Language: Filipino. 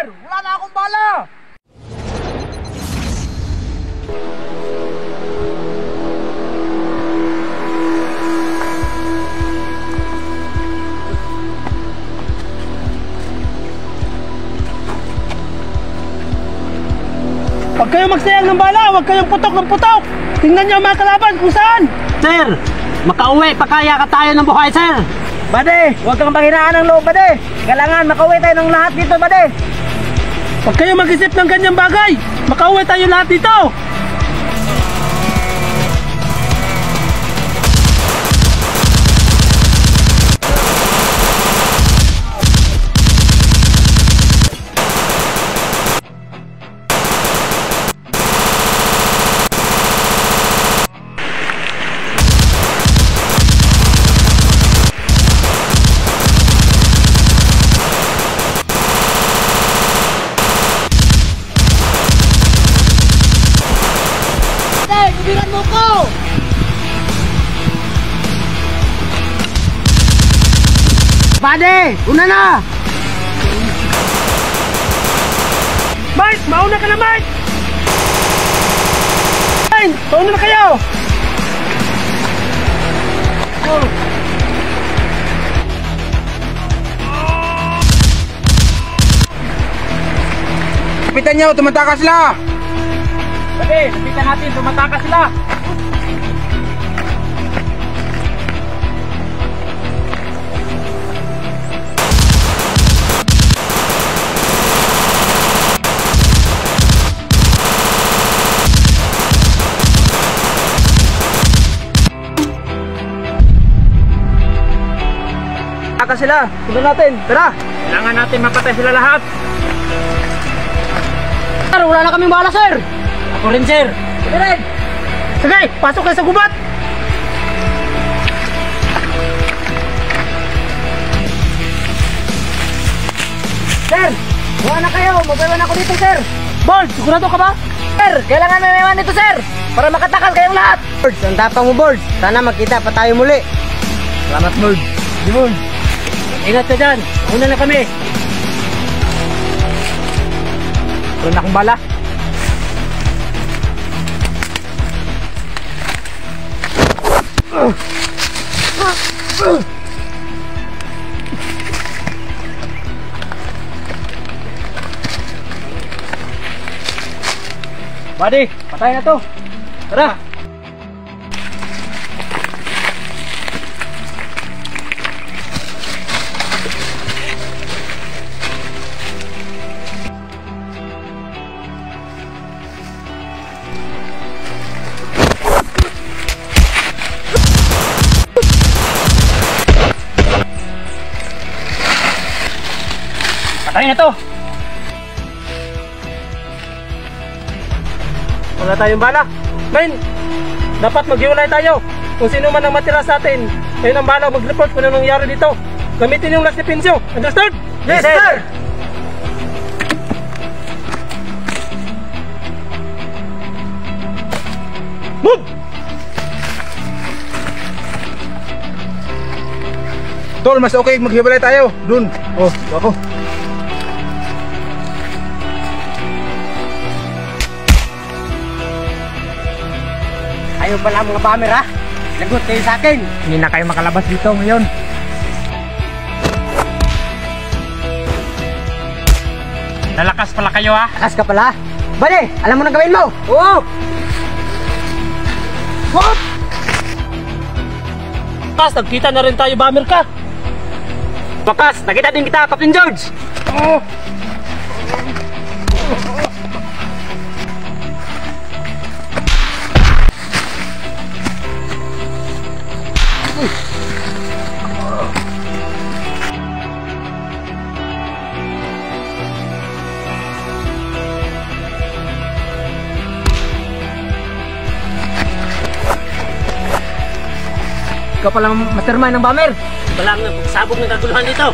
sir! Wala na akong bala! Huwag kayong magsayang ng bala, huwag kayong putok ng putok. Tingnan niyo mga kalaban kung saan. Sir, makauwi pa kaya ka tayo ng buhay, sir. Bade, huwag kang panghinaan ng loob, bade. Kailangan makauwi tayo ng lahat dito, bade. Huwag kayong mag-isip ng ganyang bagay. Makauwi tayo lahat dito. Kubiran mo ko! Bade, una na! Mike, mauna ka na, Mike! Mike, mauna na kayo! Lapitan niyo, tumatakas sila! Bade, lapitan natin, tumatakas sila! Takas sila! Tignan natin! Tara! Kailangan natin mapatay sila lahat! Sir, wala na kaming bala, sir. Ako rin, sir! Sige rin! Sige, pasok kayo sa gubat! Sir! Buwan na kayo! Magbawan ako dito, sir! Bold, sigurado ka ba? Sir! Kailangan may maiwan dito, sir! Para makatakas kayong lahat! Birds, ang tapang mo, Birds. Sana magkita pa tayo muli. Salamat, Bird! Di Bird! Ingat ka dyan! Una na kami! Wala na akong bala! Buddy, patay na to! Tara! Patay na to! Wala tayong bala. Men, dapat maghiwalay tayo. Kung sino man ang matira sa atin, ayun ang bala mag-report kung ano nangyari dito. Gamitin yung last defense nyo. Understood? Yes, sir! Move! Tol, mas okay maghiwalay tayo. Dun. Oh, ako. Ayaw pala mga bomber, ha? Lagot kayo sa akin. Hindi na kayo makalabas dito ngayon. Nalakas pala kayo, ha? Lakas ka pala. Bade, alam mo na gawin mo. Oo! Hop! Bakas, nagkita na rin tayo, bomber ka. Bakas, nakita din kita, Captain George. Oh! Ikaw palang mastermind ng bomber. Balang na pagsabog ng kaguluhan dito.